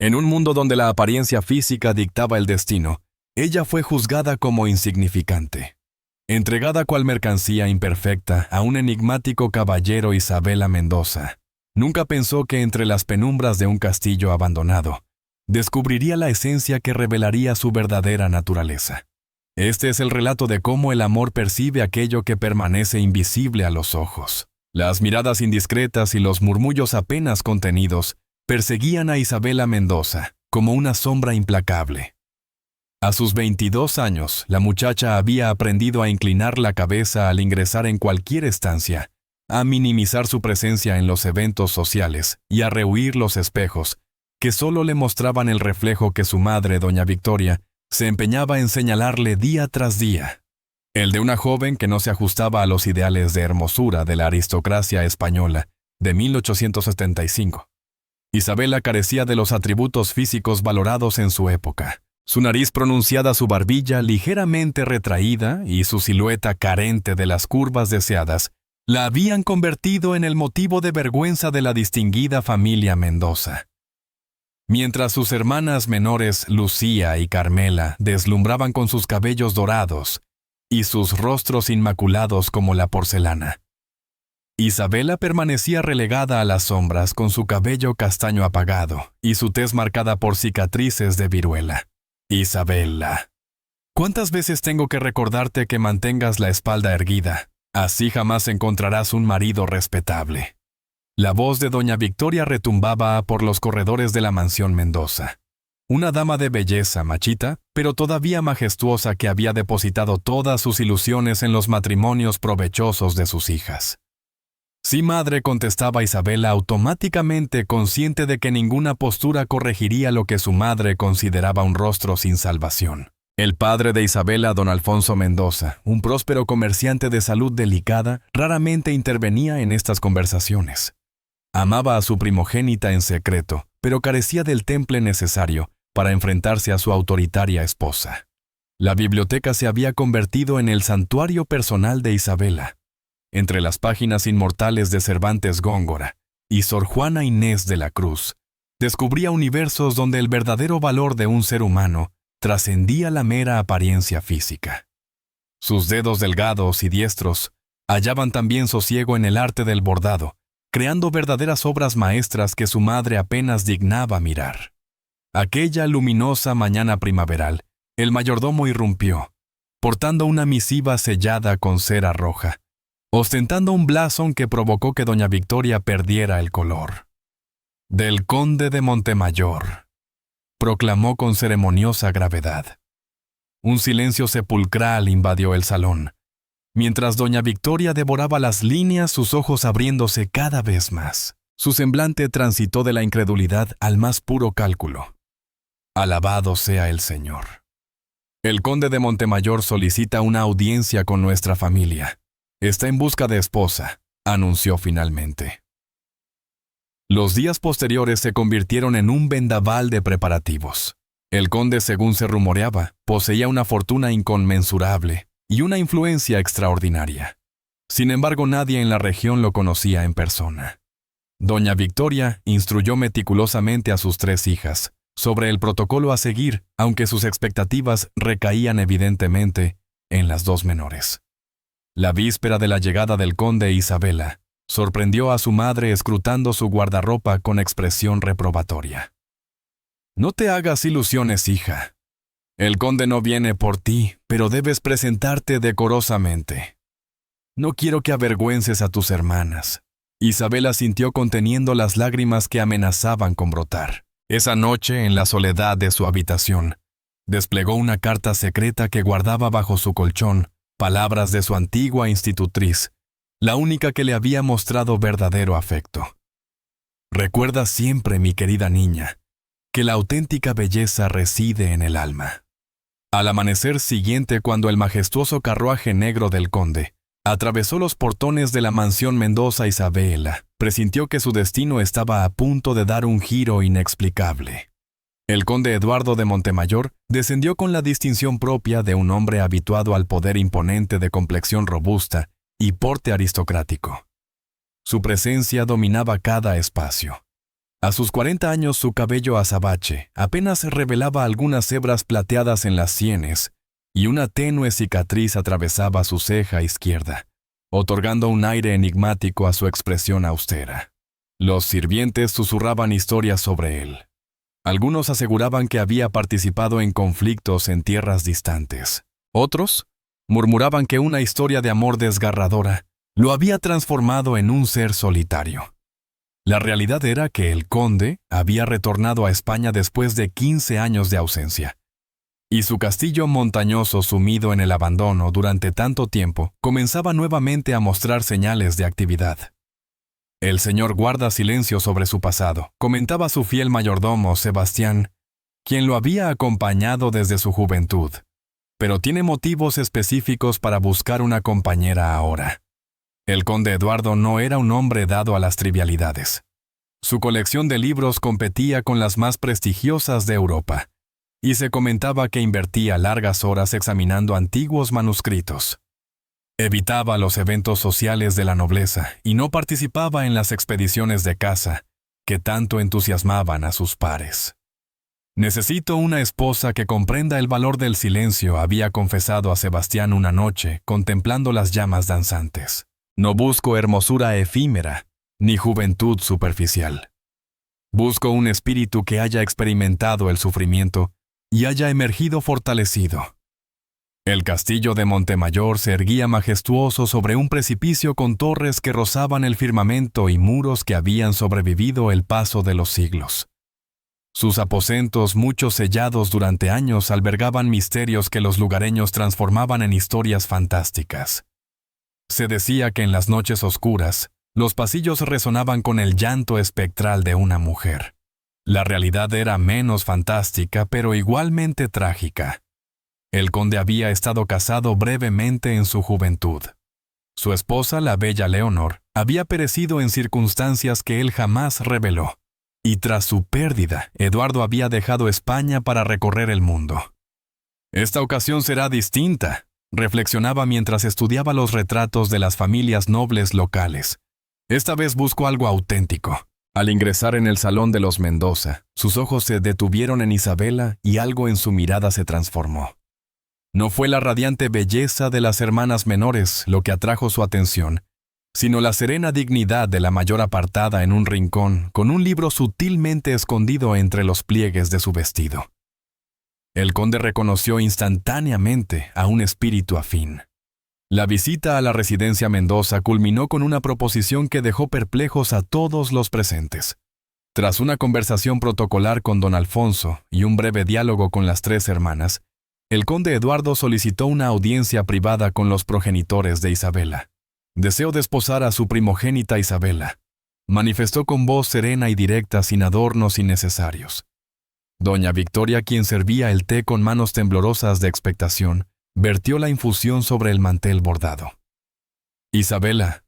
En un mundo donde la apariencia física dictaba el destino, ella fue juzgada como insignificante. Entregada cual mercancía imperfecta a un enigmático caballero Isabela Mendoza, nunca pensó que entre las penumbras de un castillo abandonado, descubriría la esencia que revelaría su verdadera naturaleza. Este es el relato de cómo el amor percibe aquello que permanece invisible a los ojos. Las miradas indiscretas y los murmullos apenas contenidos perseguían a Isabela Mendoza como una sombra implacable. A sus 22 años, la muchacha había aprendido a inclinar la cabeza al ingresar en cualquier estancia, a minimizar su presencia en los eventos sociales y a rehuir los espejos, que solo le mostraban el reflejo que su madre, doña Victoria, se empeñaba en señalarle día tras día. El de una joven que no se ajustaba a los ideales de hermosura de la aristocracia española de 1875. Isabela carecía de los atributos físicos valorados en su época. Su nariz pronunciada, su barbilla ligeramente retraída y su silueta carente de las curvas deseadas la habían convertido en el motivo de vergüenza de la distinguida familia Mendoza. Mientras sus hermanas menores Lucía y Carmela deslumbraban con sus cabellos dorados y sus rostros inmaculados como la porcelana, Isabela permanecía relegada a las sombras con su cabello castaño apagado y su tez marcada por cicatrices de viruela. Isabela, ¿cuántas veces tengo que recordarte que mantengas la espalda erguida? Así jamás encontrarás un marido respetable. La voz de doña Victoria retumbaba por los corredores de la mansión Mendoza. Una dama de belleza machita, pero todavía majestuosa, que había depositado todas sus ilusiones en los matrimonios provechosos de sus hijas. Sí, madre, contestaba Isabela automáticamente, consciente de que ninguna postura corregiría lo que su madre consideraba un rostro sin salvación. El padre de Isabela, don Alfonso Mendoza, un próspero comerciante de salud delicada, raramente intervenía en estas conversaciones. Amaba a su primogénita en secreto, pero carecía del temple necesario para enfrentarse a su autoritaria esposa. La biblioteca se había convertido en el santuario personal de Isabela. Entre las páginas inmortales de Cervantes Góngora y Sor Juana Inés de la Cruz, descubría universos donde el verdadero valor de un ser humano trascendía la mera apariencia física. Sus dedos delgados y diestros hallaban también sosiego en el arte del bordado, creando verdaderas obras maestras que su madre apenas dignaba mirar. Aquella luminosa mañana primaveral, el mayordomo irrumpió, portando una misiva sellada con cera roja, ostentando un blasón que provocó que doña Victoria perdiera el color. Del conde de Montemayor, proclamó con ceremoniosa gravedad. Un silencio sepulcral invadió el salón. Mientras doña Victoria devoraba las líneas, sus ojos abriéndose cada vez más. Su semblante transitó de la incredulidad al más puro cálculo. Alabado sea el Señor. El conde de Montemayor solicita una audiencia con nuestra familia. Está en busca de esposa, anunció finalmente. Los días posteriores se convirtieron en un vendaval de preparativos. El conde, según se rumoreaba, poseía una fortuna inconmensurable y una influencia extraordinaria. Sin embargo, nadie en la región lo conocía en persona. Doña Victoria instruyó meticulosamente a sus 3 hijas sobre el protocolo a seguir, aunque sus expectativas recaían evidentemente en las 2 menores. La víspera de la llegada del conde, Isabela sorprendió a su madre escrutando su guardarropa con expresión reprobatoria. «No te hagas ilusiones, hija. El conde no viene por ti, pero debes presentarte decorosamente. No quiero que avergüences a tus hermanas». Isabela sintió conteniendo las lágrimas que amenazaban con brotar. Esa noche, en la soledad de su habitación, desplegó una carta secreta que guardaba bajo su colchón, palabras de su antigua institutriz, la única que le había mostrado verdadero afecto. «Recuerda siempre, mi querida niña, que la auténtica belleza reside en el alma». Al amanecer siguiente, cuando el majestuoso carruaje negro del conde atravesó los portones de la mansión Mendoza, Isabela presintió que su destino estaba a punto de dar un giro inexplicable. El conde Eduardo de Montemayor descendió con la distinción propia de un hombre habituado al poder imponente de complexión robusta y porte aristocrático. Su presencia dominaba cada espacio. A sus 40 años su cabello azabache apenas revelaba algunas hebras plateadas en las sienes y una tenue cicatriz atravesaba su ceja izquierda, otorgando un aire enigmático a su expresión austera. Los sirvientes susurraban historias sobre él. Algunos aseguraban que había participado en conflictos en tierras distantes. Otros murmuraban que una historia de amor desgarradora lo había transformado en un ser solitario. La realidad era que el conde había retornado a España después de 15 años de ausencia, y su castillo montañoso sumido en el abandono durante tanto tiempo comenzaba nuevamente a mostrar señales de actividad. El señor guarda silencio sobre su pasado, comentaba su fiel mayordomo Sebastián, quien lo había acompañado desde su juventud, pero tiene motivos específicos para buscar una compañera ahora. El conde Eduardo no era un hombre dado a las trivialidades. Su colección de libros competía con las más prestigiosas de Europa, y se comentaba que invertía largas horas examinando antiguos manuscritos. Evitaba los eventos sociales de la nobleza y no participaba en las expediciones de caza que tanto entusiasmaban a sus pares. «Necesito una esposa que comprenda el valor del silencio», había confesado a Sebastián una noche, contemplando las llamas danzantes. «No busco hermosura efímera, ni juventud superficial. Busco un espíritu que haya experimentado el sufrimiento y haya emergido fortalecido». El castillo de Montemayor se erguía majestuoso sobre un precipicio con torres que rozaban el firmamento y muros que habían sobrevivido el paso de los siglos. Sus aposentos, muchos sellados durante años, albergaban misterios que los lugareños transformaban en historias fantásticas. Se decía que en las noches oscuras, los pasillos resonaban con el llanto espectral de una mujer. La realidad era menos fantástica, pero igualmente trágica. El conde había estado casado brevemente en su juventud. Su esposa, la bella Leonor, había perecido en circunstancias que él jamás reveló. Y tras su pérdida, Eduardo había dejado España para recorrer el mundo. «Esta ocasión será distinta», reflexionaba mientras estudiaba los retratos de las familias nobles locales. «Esta vez busco algo auténtico». Al ingresar en el salón de los Mendoza, sus ojos se detuvieron en Isabela y algo en su mirada se transformó. No fue la radiante belleza de las hermanas menores lo que atrajo su atención, sino la serena dignidad de la mayor apartada en un rincón, con un libro sutilmente escondido entre los pliegues de su vestido. El conde reconoció instantáneamente a un espíritu afín. La visita a la residencia Mendoza culminó con una proposición que dejó perplejos a todos los presentes. Tras una conversación protocolar con don Alfonso y un breve diálogo con las tres hermanas, el conde Eduardo solicitó una audiencia privada con los progenitores de Isabela. «Deseo desposar a su primogénita Isabela», manifestó con voz serena y directa, sin adornos innecesarios. Doña Victoria, quien servía el té con manos temblorosas de expectación, vertió la infusión sobre el mantel bordado. «Isabela,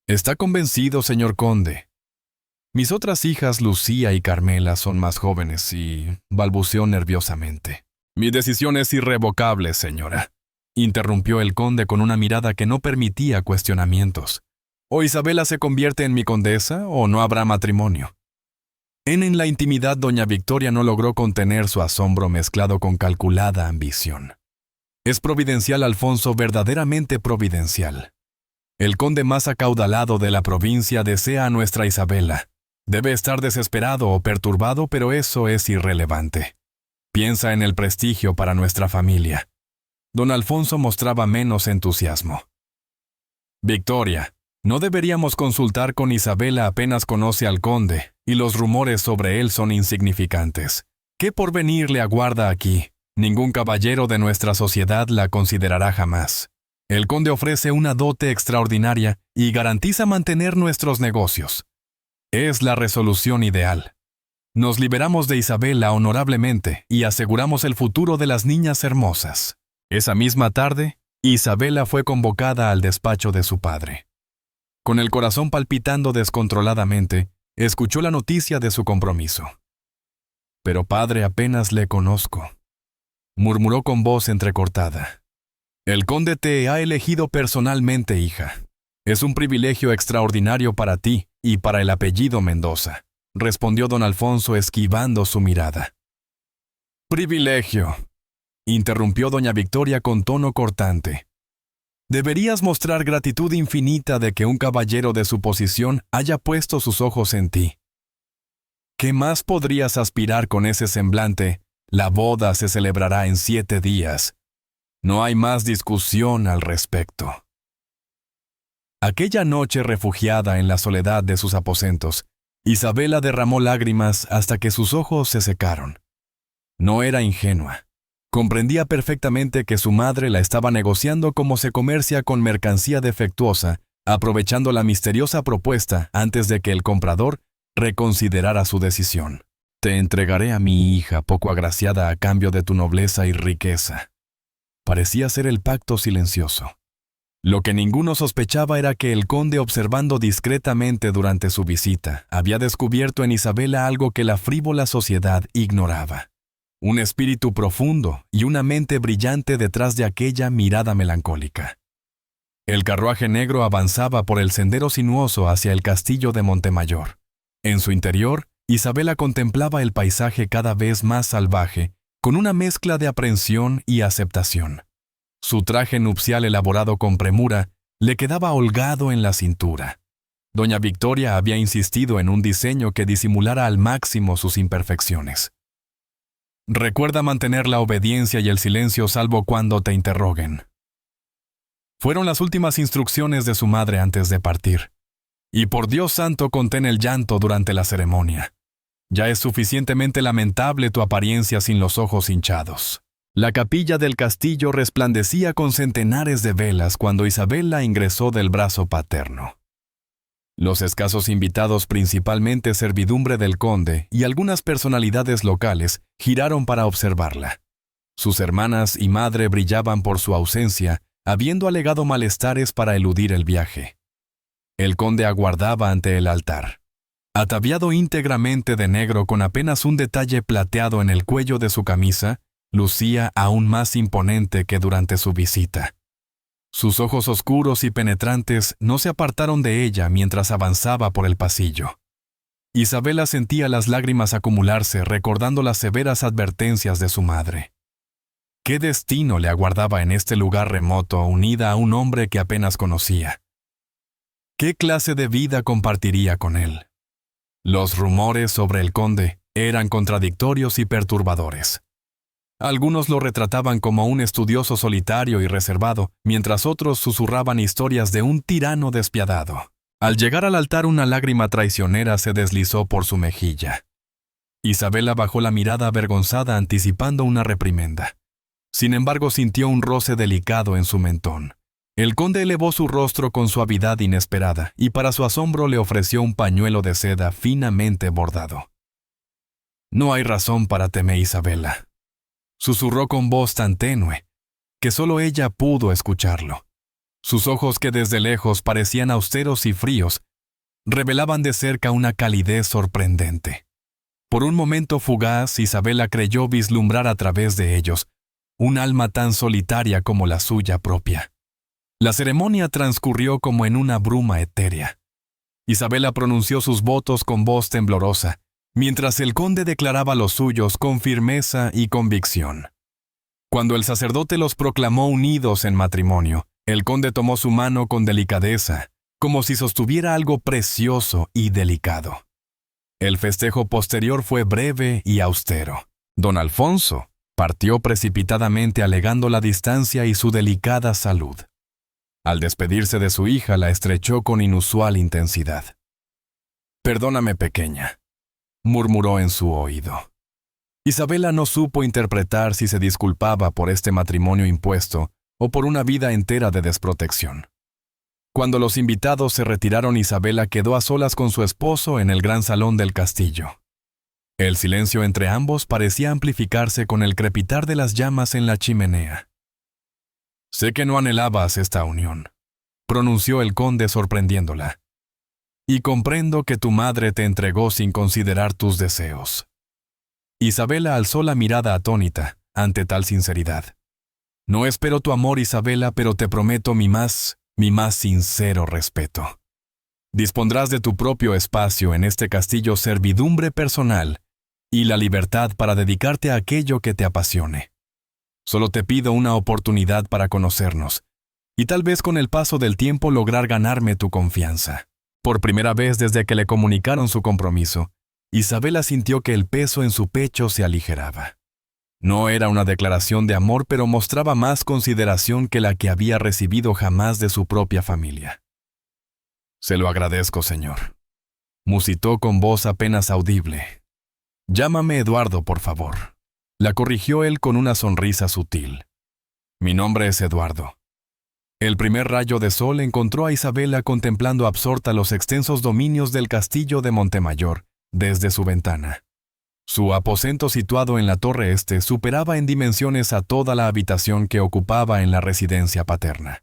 ¿está convencido, señor conde? Mis otras hijas, Lucía y Carmela, son más jóvenes y...», balbuceó nerviosamente. «Mi decisión es irrevocable, señora», interrumpió el conde con una mirada que no permitía cuestionamientos. «O Isabela se convierte en mi condesa o no habrá matrimonio». En la intimidad, doña Victoria no logró contener su asombro mezclado con calculada ambición. «Es providencial, Alfonso, verdaderamente providencial. El conde más acaudalado de la provincia desea a nuestra Isabela. Debe estar desesperado o perturbado, pero eso es irrelevante. Piensa en el prestigio para nuestra familia». Don Alfonso mostraba menos entusiasmo. «Victoria, no deberíamos consultar con Isabela, apenas conoce al conde, y los rumores sobre él son insignificantes. ¿Qué porvenir le aguarda aquí? Ningún caballero de nuestra sociedad la considerará jamás. El conde ofrece una dote extraordinaria y garantiza mantener nuestros negocios. Es la resolución ideal. Nos liberamos de Isabela honorablemente y aseguramos el futuro de las niñas hermosas». Esa misma tarde, Isabela fue convocada al despacho de su padre. Con el corazón palpitando descontroladamente, escuchó la noticia de su compromiso. «Pero padre, apenas le conozco», murmuró con voz entrecortada. «El conde te ha elegido personalmente, hija. Es un privilegio extraordinario para ti y para el apellido Mendoza. respondió don Alfonso esquivando su mirada. Privilegio, interrumpió doña Victoria con tono cortante. Deberías mostrar gratitud infinita de que un caballero de su posición haya puesto sus ojos en ti. ¿Qué más podrías aspirar con ese semblante? La boda se celebrará en 7 días. No hay más discusión al respecto. Aquella noche, refugiada en la soledad de sus aposentos, Isabela derramó lágrimas hasta que sus ojos se secaron. No era ingenua. Comprendía perfectamente que su madre la estaba negociando como se comercia con mercancía defectuosa, aprovechando la misteriosa propuesta antes de que el comprador reconsiderara su decisión. Te entregaré a mi hija poco agraciada a cambio de tu nobleza y riqueza. Parecía ser el pacto silencioso. Lo que ninguno sospechaba era que el conde, observando discretamente durante su visita, había descubierto en Isabela algo que la frívola sociedad ignoraba. Un espíritu profundo y una mente brillante detrás de aquella mirada melancólica. El carruaje negro avanzaba por el sendero sinuoso hacia el castillo de Montemayor. En su interior, Isabela contemplaba el paisaje cada vez más salvaje, con una mezcla de aprensión y aceptación. Su traje nupcial elaborado con premura le quedaba holgado en la cintura. Doña Victoria había insistido en un diseño que disimulara al máximo sus imperfecciones. Recuerda mantener la obediencia y el silencio salvo cuando te interroguen. Fueron las últimas instrucciones de su madre antes de partir. Y por Dios santo, contén el llanto durante la ceremonia. Ya es suficientemente lamentable tu apariencia sin los ojos hinchados. La capilla del castillo resplandecía con centenares de velas cuando Isabela ingresó del brazo paterno. Los escasos invitados, principalmente servidumbre del conde y algunas personalidades locales, giraron para observarla. Sus hermanas y madre brillaban por su ausencia, habiendo alegado malestares para eludir el viaje. El conde aguardaba ante el altar. Ataviado íntegramente de negro con apenas un detalle plateado en el cuello de su camisa, lucía aún más imponente que durante su visita. Sus ojos oscuros y penetrantes no se apartaron de ella mientras avanzaba por el pasillo. Isabela sentía las lágrimas acumularse recordando las severas advertencias de su madre. ¿Qué destino le aguardaba en este lugar remoto, unida a un hombre que apenas conocía? ¿Qué clase de vida compartiría con él? Los rumores sobre el conde eran contradictorios y perturbadores. Algunos lo retrataban como un estudioso solitario y reservado, mientras otros susurraban historias de un tirano despiadado. Al llegar al altar, una lágrima traicionera se deslizó por su mejilla. Isabela bajó la mirada avergonzada, anticipando una reprimenda. Sin embargo, sintió un roce delicado en su mentón. El conde elevó su rostro con suavidad inesperada y para su asombro le ofreció un pañuelo de seda finamente bordado. «No hay razón para temer, Isabela», susurró con voz tan tenue que solo ella pudo escucharlo. Sus ojos, que desde lejos parecían austeros y fríos, revelaban de cerca una calidez sorprendente. Por un momento fugaz, Isabela creyó vislumbrar a través de ellos un alma tan solitaria como la suya propia. La ceremonia transcurrió como en una bruma etérea. Isabela pronunció sus votos con voz temblorosa, mientras el conde declaraba los suyos con firmeza y convicción. Cuando el sacerdote los proclamó unidos en matrimonio, el conde tomó su mano con delicadeza, como si sostuviera algo precioso y delicado. El festejo posterior fue breve y austero. Don Alfonso partió precipitadamente alegando la distancia y su delicada salud. Al despedirse de su hija, la estrechó con inusual intensidad. «Perdóname, pequeña», murmuró en su oído. Isabela no supo interpretar si se disculpaba por este matrimonio impuesto o por una vida entera de desprotección. Cuando los invitados se retiraron, Isabela quedó a solas con su esposo en el gran salón del castillo. El silencio entre ambos parecía amplificarse con el crepitar de las llamas en la chimenea. «Sé que no anhelabas esta unión», pronunció el conde sorprendiéndola. «Y comprendo que tu madre te entregó sin considerar tus deseos». Isabela alzó la mirada atónita ante tal sinceridad. «No espero tu amor, Isabela, pero te prometo mi más sincero respeto». Dispondrás de tu propio espacio en este castillo, servidumbre personal y la libertad para dedicarte a aquello que te apasione. Solo te pido una oportunidad para conocernos, y tal vez con el paso del tiempo lograr ganarme tu confianza. Por primera vez desde que le comunicaron su compromiso, Isabela sintió que el peso en su pecho se aligeraba. No era una declaración de amor, pero mostraba más consideración que la que había recibido jamás de su propia familia. «Se lo agradezco, señor», musitó con voz apenas audible. «Llámame Eduardo, por favor», la corrigió él con una sonrisa sutil. «Mi nombre es Eduardo». El primer rayo de sol encontró a Isabela contemplando absorta los extensos dominios del castillo de Montemayor desde su ventana. Su aposento, situado en la torre este, superaba en dimensiones a toda la habitación que ocupaba en la residencia paterna.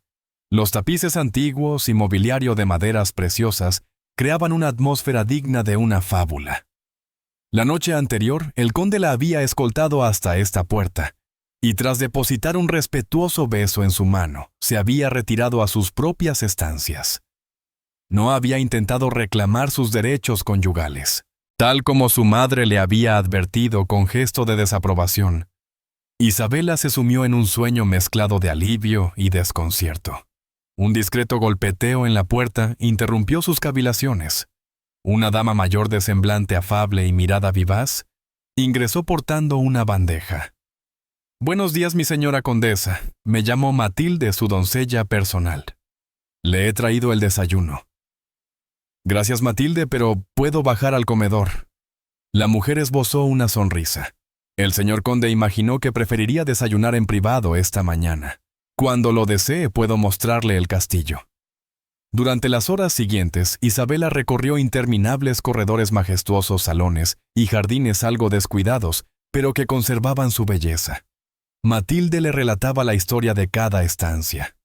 Los tapices antiguos y mobiliario de maderas preciosas creaban una atmósfera digna de una fábula. La noche anterior, el conde la había escoltado hasta esta puerta, y tras depositar un respetuoso beso en su mano, se había retirado a sus propias estancias. No había intentado reclamar sus derechos conyugales, tal como su madre le había advertido con gesto de desaprobación. Isabela se sumió en un sueño mezclado de alivio y desconcierto. Un discreto golpeteo en la puerta interrumpió sus cavilaciones. Una dama mayor de semblante afable y mirada vivaz ingresó portando una bandeja. «Buenos días, mi señora condesa. Me llamo Matilde, su doncella personal. Le he traído el desayuno». «Gracias, Matilde, pero ¿puedo bajar al comedor?». La mujer esbozó una sonrisa. El señor conde imaginó que preferiría desayunar en privado esta mañana. «Cuando lo desee, puedo mostrarle el castillo». Durante las horas siguientes, Isabela recorrió interminables corredores, majestuosos salones y jardines algo descuidados, pero que conservaban su belleza. Matilde le relataba la historia de cada estancia.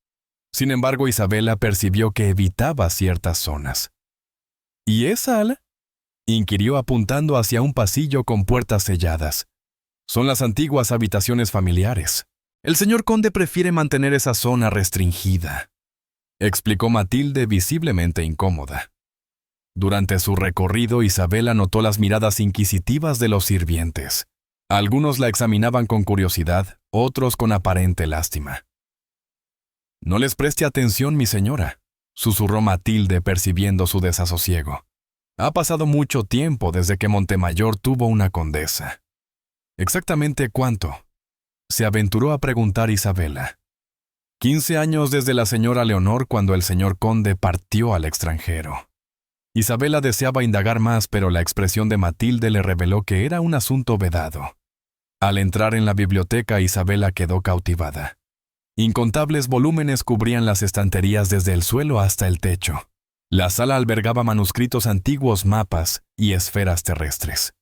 Sin embargo, Isabela percibió que evitaba ciertas zonas. «¿Y esa sala?», inquirió apuntando hacia un pasillo con puertas selladas. «Son las antiguas habitaciones familiares. El señor conde prefiere mantener esa zona restringida», explicó Matilde, visiblemente incómoda. Durante su recorrido, Isabela notó las miradas inquisitivas de los sirvientes. Algunos la examinaban con curiosidad, otros con aparente lástima. «No les preste atención, mi señora», susurró Matilde percibiendo su desasosiego. «Ha pasado mucho tiempo desde que Montemayor tuvo una condesa». «¿Exactamente cuánto?», se aventuró a preguntar Isabela. 15 años desde la señora Leonor, cuando el señor conde partió al extranjero. Isabela deseaba indagar más, pero la expresión de Matilde le reveló que era un asunto vedado. Al entrar en la biblioteca, Isabela quedó cautivada. Incontables volúmenes cubrían las estanterías desde el suelo hasta el techo. La sala albergaba manuscritos antiguos, mapas y esferas terrestres.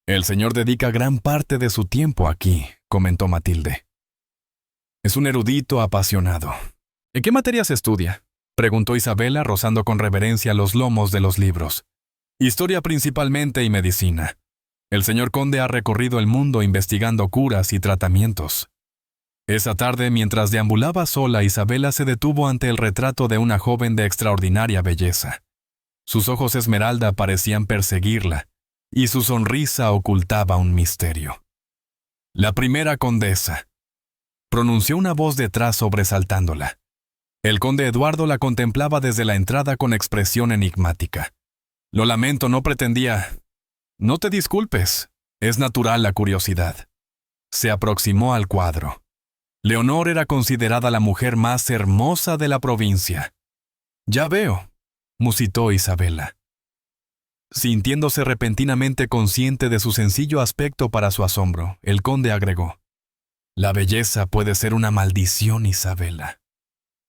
«El señor dedica gran parte de su tiempo aquí», comentó Matilde. «Es un erudito apasionado». «¿En qué materias estudia?», preguntó Isabela, rozando con reverencia los lomos de los libros. «Historia principalmente y medicina. El señor conde ha recorrido el mundo investigando curas y tratamientos». Esa tarde, mientras deambulaba sola, Isabela se detuvo ante el retrato de una joven de extraordinaria belleza. Sus ojos esmeralda parecían perseguirla, y su sonrisa ocultaba un misterio. «La primera condesa», pronunció una voz detrás sobresaltándola. El conde Eduardo la contemplaba desde la entrada con expresión enigmática. «Lo lamento, no pretendía...». «No te disculpes, es natural la curiosidad». Se aproximó al cuadro. Leonor era considerada la mujer más hermosa de la provincia. «Ya veo», musitó Isabela. Sintiéndose repentinamente consciente de su sencillo aspecto para su asombro, el conde agregó: «La belleza puede ser una maldición, Isabela.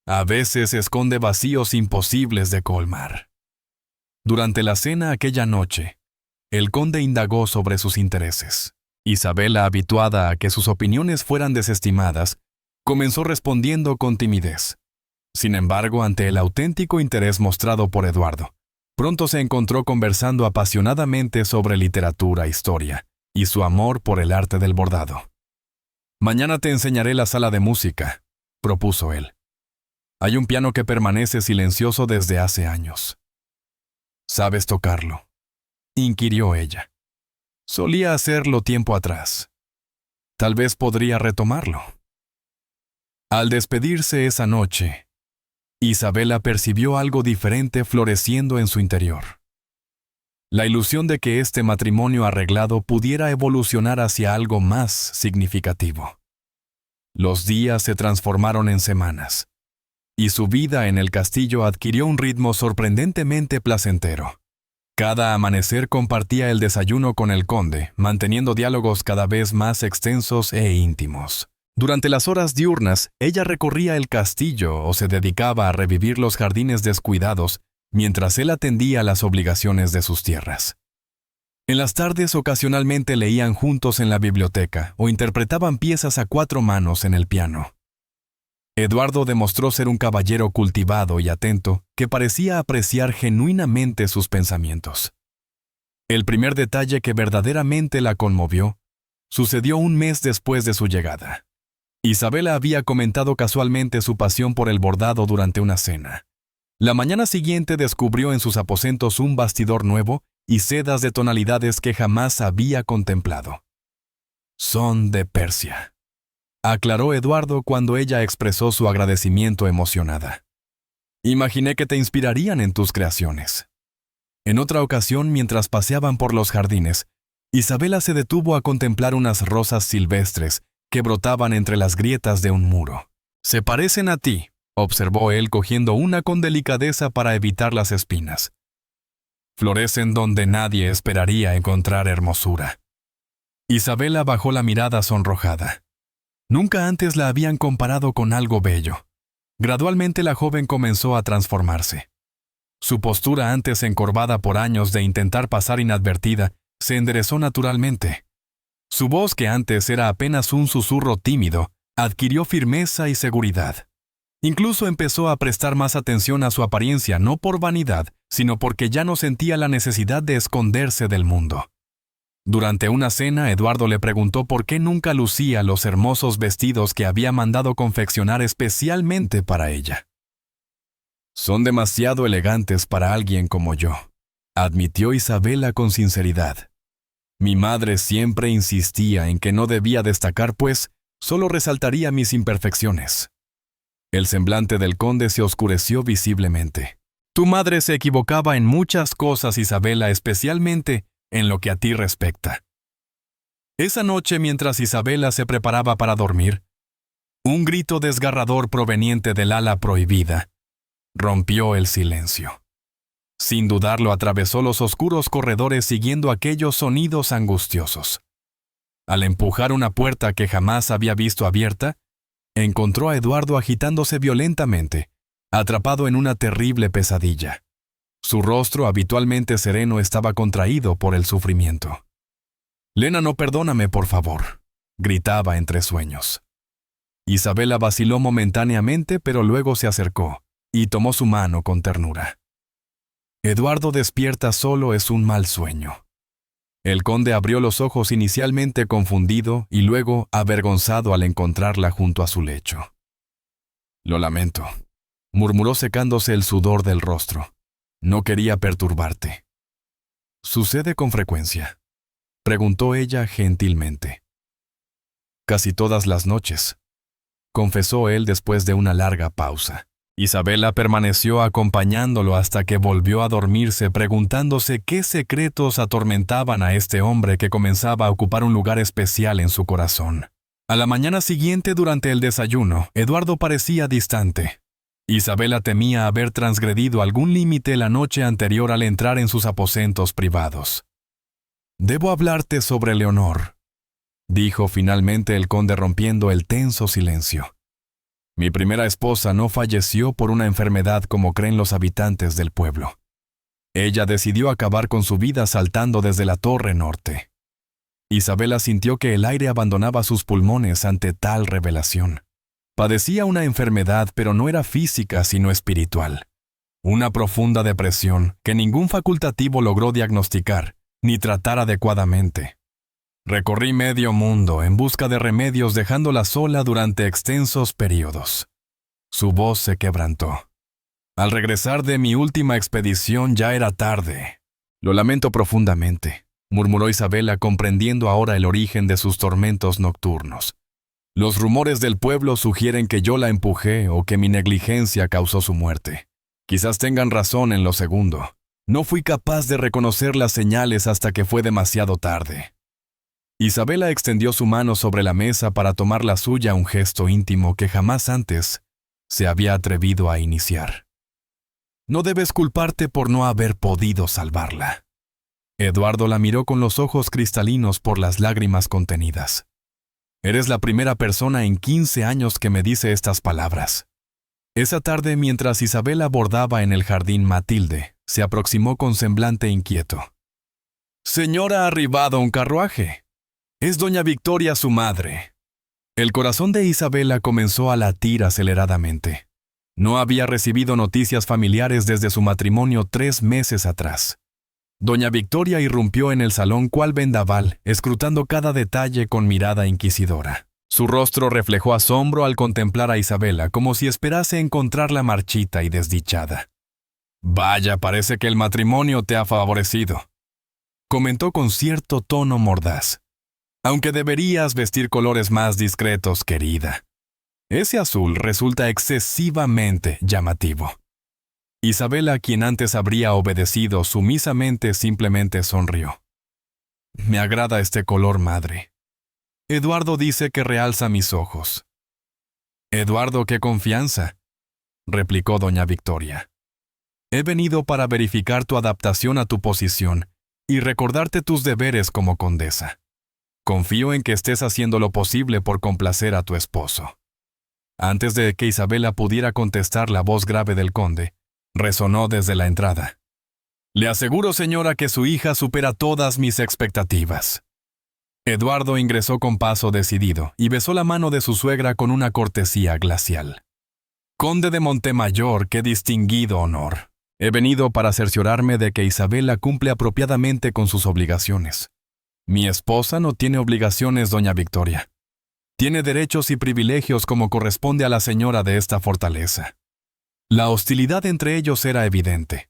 A veces esconde vacíos imposibles de colmar». Durante la cena aquella noche, el conde indagó sobre sus intereses. Isabela, habituada a que sus opiniones fueran desestimadas, comenzó respondiendo con timidez. Sin embargo, ante el auténtico interés mostrado por Eduardo, pronto se encontró conversando apasionadamente sobre literatura, historia y su amor por el arte del bordado. «Mañana te enseñaré la sala de música», propuso él. «Hay un piano que permanece silencioso desde hace años. ¿Sabes tocarlo?, inquirió ella. Solía hacerlo tiempo atrás. Tal vez podría retomarlo. Al despedirse esa noche, Isabela percibió algo diferente floreciendo en su interior. La ilusión de que este matrimonio arreglado pudiera evolucionar hacia algo más significativo. Los días se transformaron en semanas, y su vida en el castillo adquirió un ritmo sorprendentemente placentero. Cada amanecer compartía el desayuno con el conde, manteniendo diálogos cada vez más extensos e íntimos. Durante las horas diurnas, ella recorría el castillo o se dedicaba a revivir los jardines descuidados, mientras él atendía las obligaciones de sus tierras. En las tardes ocasionalmente leían juntos en la biblioteca o interpretaban piezas a 4 manos en el piano. Eduardo demostró ser un caballero cultivado y atento que parecía apreciar genuinamente sus pensamientos. El primer detalle que verdaderamente la conmovió sucedió un mes después de su llegada. Isabela había comentado casualmente su pasión por el bordado durante una cena. La mañana siguiente descubrió en sus aposentos un bastidor nuevo y sedas de tonalidades que jamás había contemplado. «Son de Persia», aclaró Eduardo cuando ella expresó su agradecimiento emocionada. «Imaginé que te inspirarían en tus creaciones». En otra ocasión, mientras paseaban por los jardines, Isabela se detuvo a contemplar unas rosas silvestres que brotaban entre las grietas de un muro. «Se parecen a ti», observó él cogiendo una con delicadeza para evitar las espinas. «Florecen donde nadie esperaría encontrar hermosura». Isabela bajó la mirada sonrojada. Nunca antes la habían comparado con algo bello. Gradualmente la joven comenzó a transformarse. Su postura, antes encorvada por años de intentar pasar inadvertida, se enderezó naturalmente. Su voz, que antes era apenas un susurro tímido, adquirió firmeza y seguridad. Incluso empezó a prestar más atención a su apariencia, no por vanidad, sino porque ya no sentía la necesidad de esconderse del mundo. Durante una cena, Eduardo le preguntó por qué nunca lucía los hermosos vestidos que había mandado confeccionar especialmente para ella. «Son demasiado elegantes para alguien como yo», admitió Isabela con sinceridad. «Mi madre siempre insistía en que no debía destacar, pues solo resaltaría mis imperfecciones». El semblante del conde se oscureció visiblemente. «Tu madre se equivocaba en muchas cosas, Isabela, especialmente en lo que a ti respecta». Esa noche, mientras Isabela se preparaba para dormir, un grito desgarrador proveniente del ala prohibida rompió el silencio. Sin dudarlo, atravesó los oscuros corredores siguiendo aquellos sonidos angustiosos. Al empujar una puerta que jamás había visto abierta, encontró a Eduardo agitándose violentamente, atrapado en una terrible pesadilla. Su rostro, habitualmente sereno, estaba contraído por el sufrimiento. «Lena, no, perdóname, por favor», gritaba entre sueños. Isabela vaciló momentáneamente, pero luego se acercó y tomó su mano con ternura. «Eduardo despierta solo es un mal sueño». El conde abrió los ojos, inicialmente confundido y luego avergonzado al encontrarla junto a su lecho. «Lo lamento», murmuró secándose el sudor del rostro. «No quería perturbarte». «¿Sucede con frecuencia?», preguntó ella gentilmente. «Casi todas las noches», confesó él después de una larga pausa. Isabela permaneció acompañándolo hasta que volvió a dormirse, preguntándose qué secretos atormentaban a este hombre que comenzaba a ocupar un lugar especial en su corazón. A la mañana siguiente, durante el desayuno, Eduardo parecía distante. Isabela temía haber transgredido algún límite la noche anterior al entrar en sus aposentos privados. «Debo hablarte sobre Leonor», dijo finalmente el conde rompiendo el tenso silencio. «Mi primera esposa no falleció por una enfermedad como creen los habitantes del pueblo. Ella decidió acabar con su vida saltando desde la torre norte». Isabela sintió que el aire abandonaba sus pulmones ante tal revelación. Padecía una enfermedad, pero no era física sino espiritual. Una profunda depresión que ningún facultativo logró diagnosticar ni tratar adecuadamente. «Recorrí medio mundo en busca de remedios, dejándola sola durante extensos periodos». Su voz se quebrantó. Al regresar de mi última expedición ya era tarde. Lo lamento profundamente, murmuró Isabela, comprendiendo ahora el origen de sus tormentos nocturnos. Los rumores del pueblo sugieren que yo la empujé o que mi negligencia causó su muerte. Quizás tengan razón en lo segundo. No fui capaz de reconocer las señales hasta que fue demasiado tarde. Isabela extendió su mano sobre la mesa para tomar la suya, un gesto íntimo que jamás antes se había atrevido a iniciar. No debes culparte por no haber podido salvarla. Eduardo la miró con los ojos cristalinos por las lágrimas contenidas. Eres la primera persona en 15 años que me dice estas palabras. Esa tarde, mientras Isabela bordaba en el jardín, Matilde se aproximó con semblante inquieto. Señora, ha arribado un carruaje. Es doña Victoria, su madre. El corazón de Isabela comenzó a latir aceleradamente. No había recibido noticias familiares desde su matrimonio 3 meses atrás. Doña Victoria irrumpió en el salón cual vendaval, escrutando cada detalle con mirada inquisidora. Su rostro reflejó asombro al contemplar a Isabela, como si esperase encontrarla marchita y desdichada. «Vaya, parece que el matrimonio te ha favorecido», comentó con cierto tono mordaz. «Aunque deberías vestir colores más discretos, querida. Ese azul resulta excesivamente llamativo». Isabela, quien antes habría obedecido sumisamente, simplemente sonrió. «Me agrada este color, madre. Eduardo dice que realza mis ojos». «Eduardo, qué confianza», replicó doña Victoria. «He venido para verificar tu adaptación a tu posición y recordarte tus deberes como condesa. Confío en que estés haciendo lo posible por complacer a tu esposo». Antes de que Isabela pudiera contestar, la voz grave del conde resonó desde la entrada. «Le aseguro, señora, que su hija supera todas mis expectativas». Eduardo ingresó con paso decidido y besó la mano de su suegra con una cortesía glacial. «Conde de Montemayor, qué distinguido honor. He venido para cerciorarme de que Isabela cumple apropiadamente con sus obligaciones. Mi esposa no tiene obligaciones, doña Victoria. Tiene derechos y privilegios como corresponde a la señora de esta fortaleza». La hostilidad entre ellos era evidente.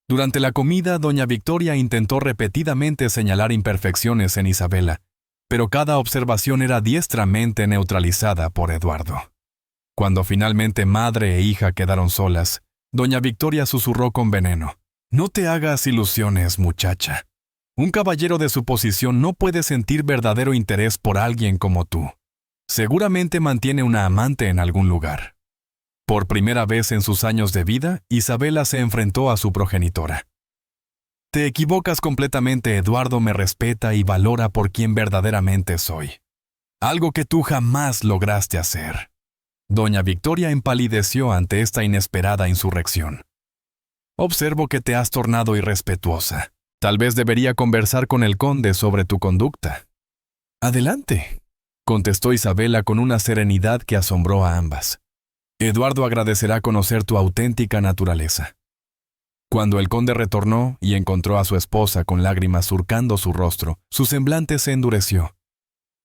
Durante la comida, doña Victoria intentó repetidamente señalar imperfecciones en Isabela, pero cada observación era diestramente neutralizada por Eduardo. Cuando finalmente madre e hija quedaron solas, doña Victoria susurró con veneno: «No te hagas ilusiones, muchacha. Un caballero de su posición no puede sentir verdadero interés por alguien como tú. Seguramente mantiene una amante en algún lugar». Por primera vez en sus años de vida, Isabela se enfrentó a su progenitora. «Te equivocas completamente, Eduardo me respeta y valora por quien verdaderamente soy. Algo que tú jamás lograste hacer». Doña Victoria empalideció ante esta inesperada insurrección. «Observo que te has tornado irrespetuosa. Tal vez debería conversar con el conde sobre tu conducta». «Adelante», contestó Isabela con una serenidad que asombró a ambas. «Eduardo agradecerá conocer tu auténtica naturaleza». Cuando el conde retornó y encontró a su esposa con lágrimas surcando su rostro, su semblante se endureció.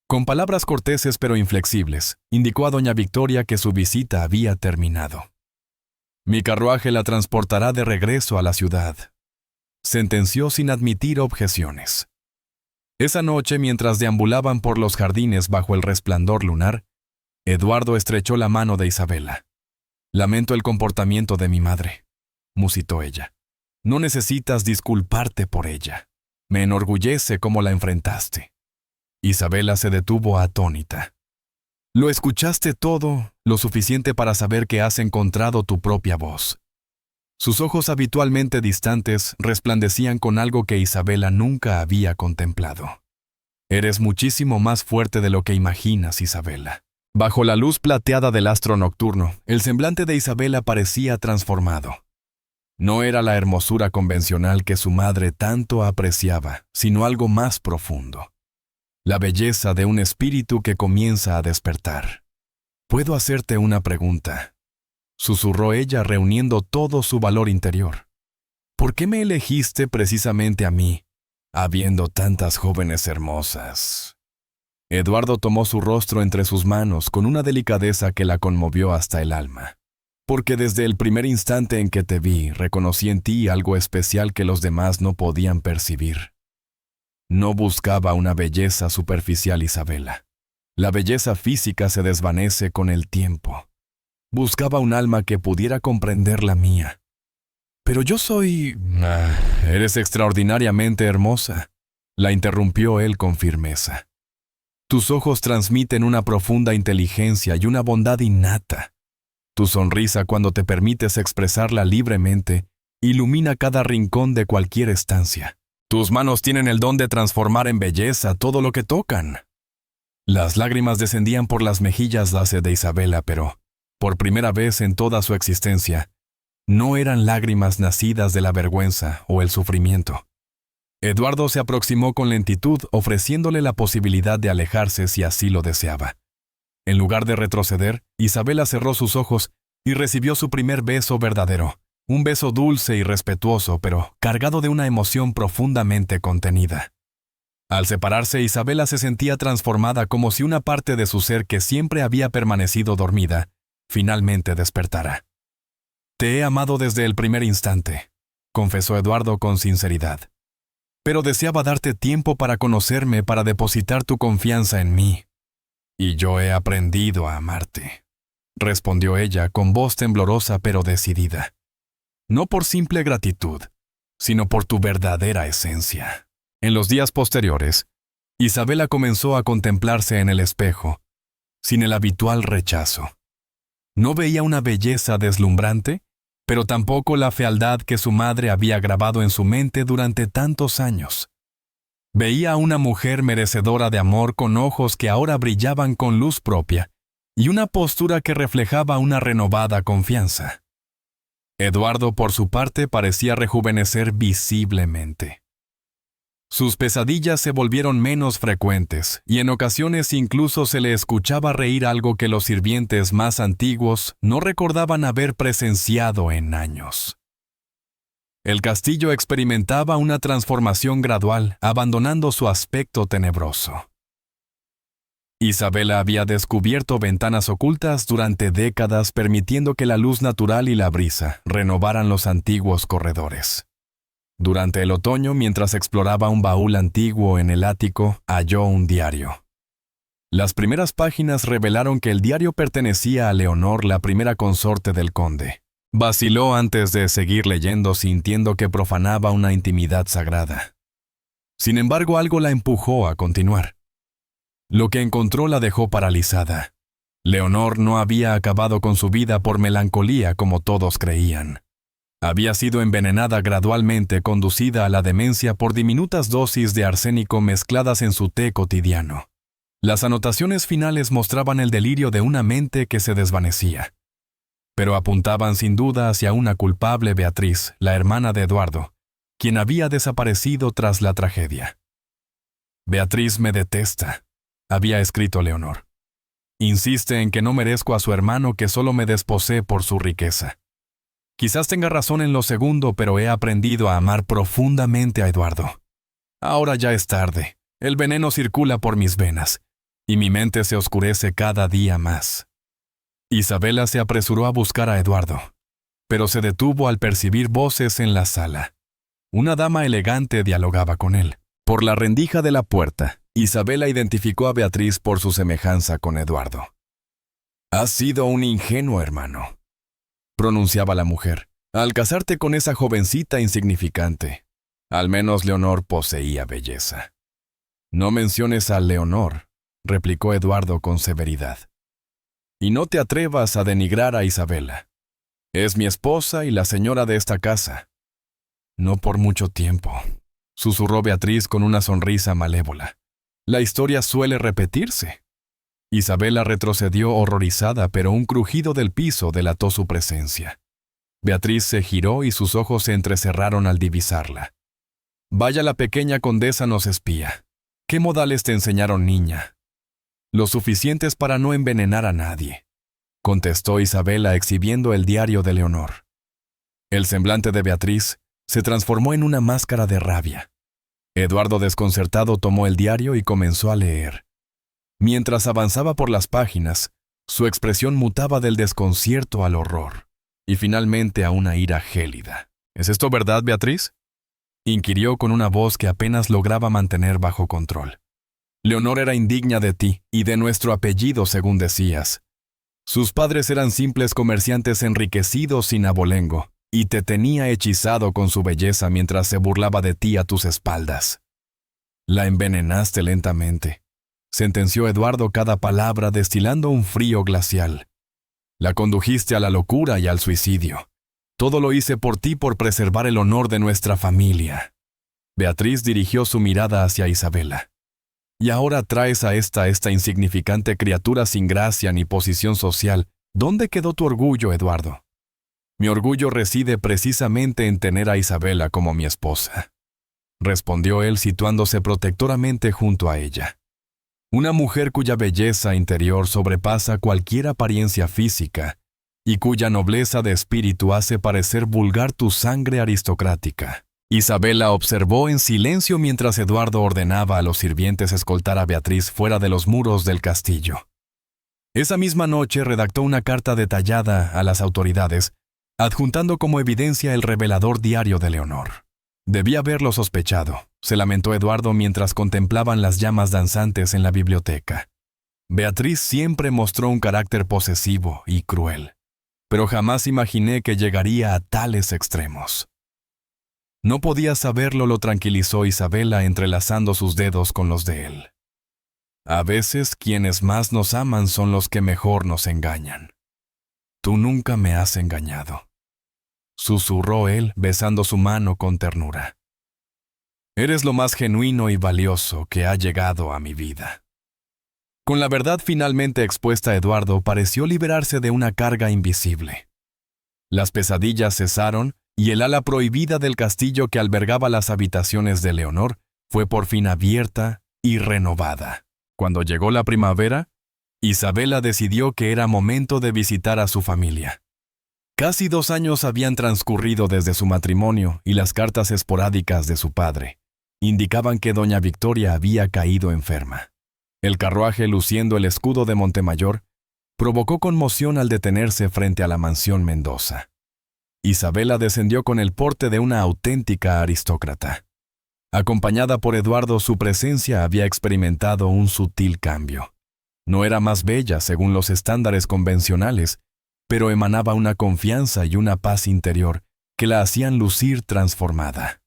Con palabras corteses pero inflexibles, indicó a doña Victoria que su visita había terminado. «Mi carruaje la transportará de regreso a la ciudad», sentenció sin admitir objeciones. Esa noche, mientras deambulaban por los jardines bajo el resplandor lunar, Eduardo estrechó la mano de Isabela. «Lamento el comportamiento de mi madre», musitó ella. «No necesitas disculparte por ella. Me enorgullece cómo la enfrentaste». Isabela se detuvo atónita. «Lo escuchaste todo, lo suficiente para saber que has encontrado tu propia voz». Sus ojos, habitualmente distantes, resplandecían con algo que Isabela nunca había contemplado. «Eres muchísimo más fuerte de lo que imaginas, Isabela». Bajo la luz plateada del astro nocturno, el semblante de Isabela parecía transformado. No era la hermosura convencional que su madre tanto apreciaba, sino algo más profundo. La belleza de un espíritu que comienza a despertar. «¿Puedo hacerte una pregunta?», susurró ella, reuniendo todo su valor interior. «¿Por qué me elegiste precisamente a mí, habiendo tantas jóvenes hermosas?» Eduardo tomó su rostro entre sus manos con una delicadeza que la conmovió hasta el alma. porque desde el primer instante en que te vi, reconocí en ti algo especial que los demás no podían percibir. No buscaba una belleza superficial, Isabela. La belleza física se desvanece con el tiempo. Buscaba un alma que pudiera comprender la mía. Pero yo soy... eres extraordinariamente hermosa, la interrumpió él con firmeza. Tus ojos transmiten una profunda inteligencia y una bondad innata. Tu sonrisa, cuando te permites expresarla libremente, ilumina cada rincón de cualquier estancia. Tus manos tienen el don de transformar en belleza todo lo que tocan. Las lágrimas descendían por las mejillas de Isabela, pero, por primera vez en toda su existencia, no eran lágrimas nacidas de la vergüenza o el sufrimiento. Eduardo se aproximó con lentitud, ofreciéndole la posibilidad de alejarse si así lo deseaba. En lugar de retroceder, Isabela cerró sus ojos y recibió su primer beso verdadero, un beso dulce y respetuoso, pero cargado de una emoción profundamente contenida. Al separarse, Isabela se sentía transformada, como si una parte de su ser que siempre había permanecido dormida, finalmente despertara. Te he amado desde el primer instante, confesó Eduardo con sinceridad. Pero deseaba darte tiempo para conocerme, para depositar tu confianza en mí. Y yo he aprendido a amarte, respondió ella con voz temblorosa pero decidida. No por simple gratitud, sino por tu verdadera esencia. En los días posteriores, Isabela comenzó a contemplarse en el espejo, sin el habitual rechazo. No veía una belleza deslumbrante, pero tampoco la fealdad que su madre había grabado en su mente durante tantos años. Veía a una mujer merecedora de amor, con ojos que ahora brillaban con luz propia y una postura que reflejaba una renovada confianza. Eduardo, por su parte, parecía rejuvenecer visiblemente. Sus pesadillas se volvieron menos frecuentes y en ocasiones incluso se le escuchaba reír, algo que los sirvientes más antiguos no recordaban haber presenciado en años. El castillo experimentaba una transformación gradual, abandonando su aspecto tenebroso. Isabela había descubierto ventanas ocultas durante décadas, permitiendo que la luz natural y la brisa renovaran los antiguos corredores. Durante el otoño, mientras exploraba un baúl antiguo en el ático, halló un diario. Las primeras páginas revelaron que el diario pertenecía a Leonor, la primera consorte del conde. Vaciló antes de seguir leyendo, sintiendo que profanaba una intimidad sagrada. Sin embargo, algo la empujó a continuar. Lo que encontró la dejó paralizada. Leonor no había acabado con su vida por melancolía como todos creían. Había sido envenenada gradualmente, conducida a la demencia por diminutas dosis de arsénico mezcladas en su té cotidiano. Las anotaciones finales mostraban el delirio de una mente que se desvanecía, pero apuntaban sin duda hacia una culpable, Beatriz, la hermana de Eduardo, quien había desaparecido tras la tragedia. Beatriz me detesta, había escrito Leonor. Insiste en que no merezco a su hermano, que solo me desposee por su riqueza. Quizás tenga razón en lo segundo, pero he aprendido a amar profundamente a Eduardo. Ahora ya es tarde, el veneno circula por mis venas, y mi mente se oscurece cada día más. Isabela se apresuró a buscar a Eduardo, pero se detuvo al percibir voces en la sala. Una dama elegante dialogaba con él. Por la rendija de la puerta, Isabela identificó a Beatriz por su semejanza con Eduardo. «Has sido un ingenuo, hermano», pronunciaba la mujer, «al casarte con esa jovencita insignificante. Al menos Leonor poseía belleza». «No menciones a Leonor», replicó Eduardo con severidad. «Y no te atrevas a denigrar a Isabela. Es mi esposa y la señora de esta casa». «No por mucho tiempo», susurró Beatriz con una sonrisa malévola. «La historia suele repetirse». Isabela retrocedió horrorizada, pero un crujido del piso delató su presencia. Beatriz se giró y sus ojos se entrecerraron al divisarla. «Vaya, la pequeña condesa nos espía. ¿Qué modales te enseñaron, niña?» «Lo suficientes para no envenenar a nadie», contestó Isabela exhibiendo el diario de Leonor. El semblante de Beatriz se transformó en una máscara de rabia. Eduardo, desconcertado, tomó el diario y comenzó a leer. Mientras avanzaba por las páginas, su expresión mutaba del desconcierto al horror. y finalmente a una ira gélida. ¿Es esto verdad, Beatriz?, inquirió con una voz que apenas lograba mantener bajo control. Leonor era indigna de ti y de nuestro apellido, según decías. Sus padres eran simples comerciantes enriquecidos sin abolengo, y te tenía hechizado con su belleza mientras se burlaba de ti a tus espaldas. La envenenaste lentamente, sentenció Eduardo cada palabra destilando un frío glacial. La condujiste a la locura y al suicidio. Todo lo hice por ti por preservar el honor de nuestra familia. Beatriz dirigió su mirada hacia Isabela. Y ahora traes a esta insignificante criatura sin gracia ni posición social. ¿Dónde quedó tu orgullo, Eduardo? Mi orgullo reside precisamente en tener a Isabela como mi esposa, respondió él situándose protectoramente junto a ella. Una mujer cuya belleza interior sobrepasa cualquier apariencia física y cuya nobleza de espíritu hace parecer vulgar tu sangre aristocrática. Isabela observó en silencio mientras Eduardo ordenaba a los sirvientes escoltar a Beatriz fuera de los muros del castillo. Esa misma noche redactó una carta detallada a las autoridades, adjuntando como evidencia el revelador diario de Leonor. Debía haberlo sospechado, se lamentó Eduardo mientras contemplaban las llamas danzantes en la biblioteca. Beatriz siempre mostró un carácter posesivo y cruel, pero jamás imaginé que llegaría a tales extremos. No podía saberlo, lo tranquilizó Isabela entrelazando sus dedos con los de él. A veces quienes más nos aman son los que mejor nos engañan. Tú nunca me has engañado, susurró él besando su mano con ternura. Eres lo más genuino y valioso que ha llegado a mi vida. Con la verdad finalmente expuesta, Eduardo pareció liberarse de una carga invisible. Las pesadillas cesaron y el ala prohibida del castillo que albergaba las habitaciones de Leonor fue por fin abierta y renovada. Cuando llegó la primavera, Isabela decidió que era momento de visitar a su familia. Casi 2 años habían transcurrido desde su matrimonio y las cartas esporádicas de su padre indicaban que doña Victoria había caído enferma. El carruaje, luciendo el escudo de Montemayor, provocó conmoción al detenerse frente a la mansión Mendoza. Isabela descendió con el porte de una auténtica aristócrata. Acompañada por Eduardo, su presencia había experimentado un sutil cambio. No era más bella según los estándares convencionales, pero emanaba una confianza y una paz interior que la hacían lucir transformada.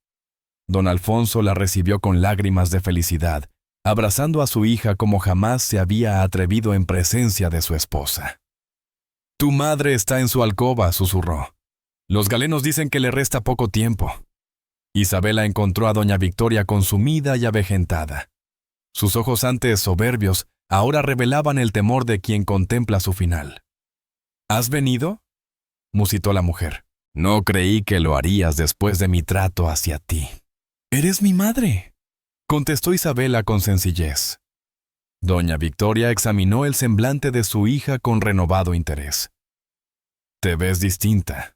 Don Alfonso la recibió con lágrimas de felicidad, abrazando a su hija como jamás se había atrevido en presencia de su esposa. «Tu madre está en su alcoba», susurró. «Los galenos dicen que le resta poco tiempo». Isabela encontró a doña Victoria consumida y avejentada. Sus ojos antes soberbios ahora revelaban el temor de quien contempla su final. «¿Has venido?», musitó la mujer. «No creí que lo harías después de mi trato hacia ti». «Eres mi madre», contestó Isabela con sencillez. Doña Victoria examinó el semblante de su hija con renovado interés. «Te ves distinta,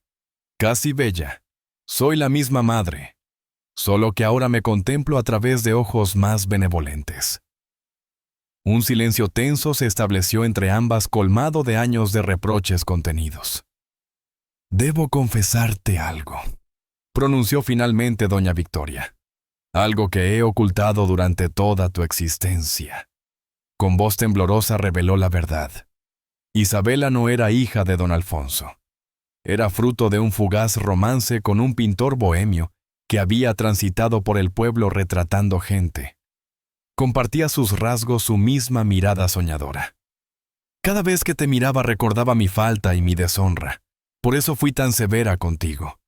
casi bella. Soy la misma madre, solo que ahora me contemplo a través de ojos más benevolentes». Un silencio tenso se estableció entre ambas, colmado de años de reproches contenidos. «Debo confesarte algo», pronunció finalmente doña Victoria. «Algo que he ocultado durante toda tu existencia». Con voz temblorosa reveló la verdad. Isabela no era hija de don Alfonso. Era fruto de un fugaz romance con un pintor bohemio que había transitado por el pueblo retratando gente. Compartía sus rasgos su misma mirada soñadora. «Cada vez que te miraba recordaba mi falta y mi deshonra. Por eso fui tan severa contigo.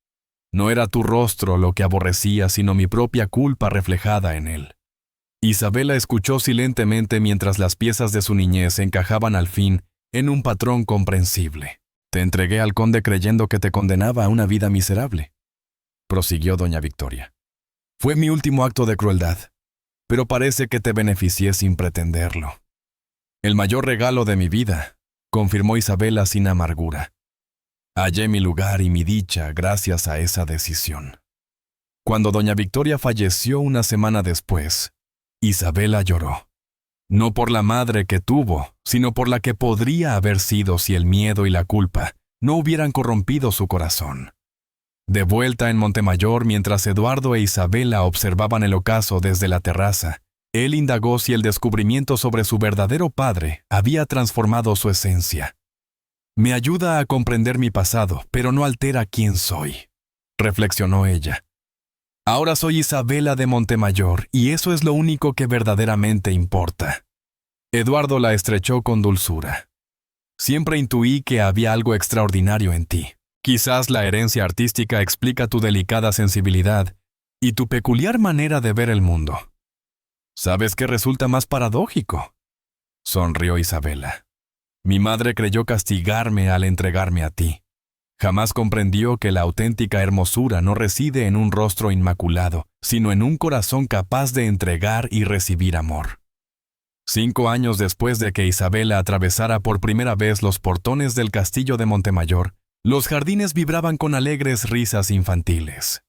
No era tu rostro lo que aborrecía, sino mi propia culpa reflejada en él». Isabela escuchó silentemente mientras las piezas de su niñez encajaban al fin en un patrón comprensible. «Te entregué al conde creyendo que te condenaba a una vida miserable», prosiguió doña Victoria. «Fue mi último acto de crueldad, pero parece que te beneficié sin pretenderlo». «El mayor regalo de mi vida», confirmó Isabela sin amargura. «Hallé mi lugar y mi dicha gracias a esa decisión». Cuando doña Victoria falleció una semana después, Isabela lloró. No por la madre que tuvo, sino por la que podría haber sido si el miedo y la culpa no hubieran corrompido su corazón. De vuelta en Montemayor, mientras Eduardo e Isabela observaban el ocaso desde la terraza, él indagó si el descubrimiento sobre su verdadero padre había transformado su esencia. «Me ayuda a comprender mi pasado, pero no altera quién soy», reflexionó ella. «Ahora soy Isabela de Montemayor, y eso es lo único que verdaderamente importa». Eduardo la estrechó con dulzura. «Siempre intuí que había algo extraordinario en ti. Quizás la herencia artística explica tu delicada sensibilidad y tu peculiar manera de ver el mundo». «¿Sabes qué resulta más paradójico?», sonrió Isabela. «Mi madre creyó castigarme al entregarme a ti. Jamás comprendió que la auténtica hermosura no reside en un rostro inmaculado, sino en un corazón capaz de entregar y recibir amor». 5 años después de que Isabela atravesara por primera vez los portones del castillo de Montemayor, los jardines vibraban con alegres risas infantiles.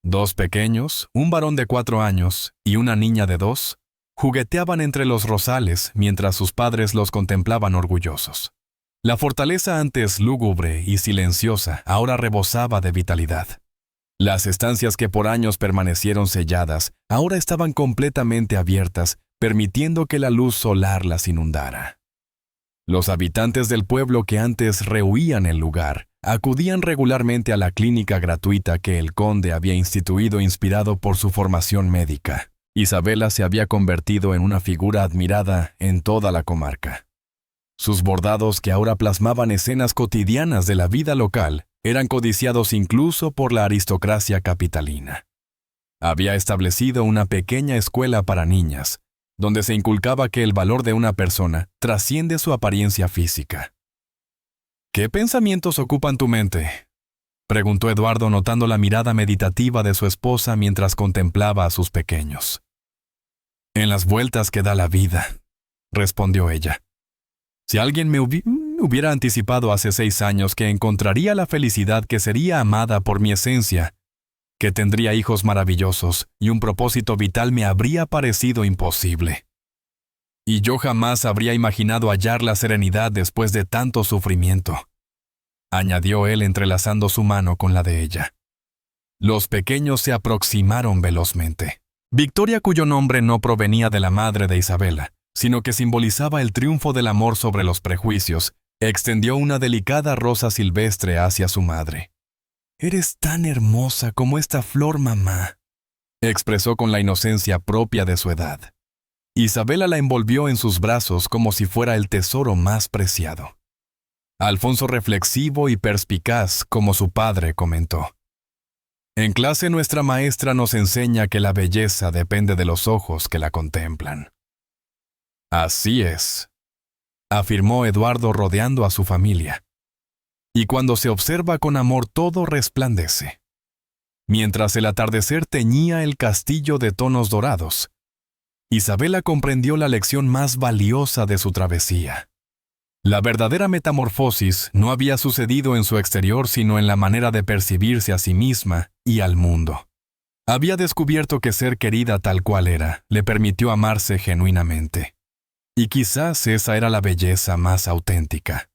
2 pequeños, un varón de 4 años y una niña de 2, jugueteaban entre los rosales mientras sus padres los contemplaban orgullosos. La fortaleza antes lúgubre y silenciosa ahora rebosaba de vitalidad. Las estancias que por años permanecieron selladas ahora estaban completamente abiertas, permitiendo que la luz solar las inundara. Los habitantes del pueblo que antes rehuían el lugar acudían regularmente a la clínica gratuita que el conde había instituido inspirado por su formación médica. Isabela se había convertido en una figura admirada en toda la comarca. Sus bordados, que ahora plasmaban escenas cotidianas de la vida local, eran codiciados incluso por la aristocracia capitalina. Había establecido una pequeña escuela para niñas, donde se inculcaba que el valor de una persona trasciende su apariencia física. «¿Qué pensamientos ocupan tu mente?», preguntó Eduardo notando la mirada meditativa de su esposa mientras contemplaba a sus pequeños. «En las vueltas que da la vida», respondió ella. «Si alguien me hubiera anticipado hace 6 años que encontraría la felicidad, que sería amada por mi esencia, que tendría hijos maravillosos y un propósito vital, me habría parecido imposible. Y yo jamás habría imaginado hallar la serenidad después de tanto sufrimiento», añadió él entrelazando su mano con la de ella. Los pequeños se aproximaron velozmente. Victoria, cuyo nombre no provenía de la madre de Isabela, sino que simbolizaba el triunfo del amor sobre los prejuicios, extendió una delicada rosa silvestre hacia su madre. «Eres tan hermosa como esta flor, mamá», expresó con la inocencia propia de su edad. Isabela la envolvió en sus brazos como si fuera el tesoro más preciado. Alfonso, reflexivo y perspicaz como su padre, comentó: «En clase nuestra maestra nos enseña que la belleza depende de los ojos que la contemplan». «Así es», afirmó Eduardo rodeando a su familia. «Y cuando se observa con amor todo resplandece». Mientras el atardecer teñía el castillo de tonos dorados, Isabela comprendió la lección más valiosa de su travesía. La verdadera metamorfosis no había sucedido en su exterior, sino en la manera de percibirse a sí misma y al mundo. Había descubierto que ser querida tal cual era le permitió amarse genuinamente. Y quizás esa era la belleza más auténtica.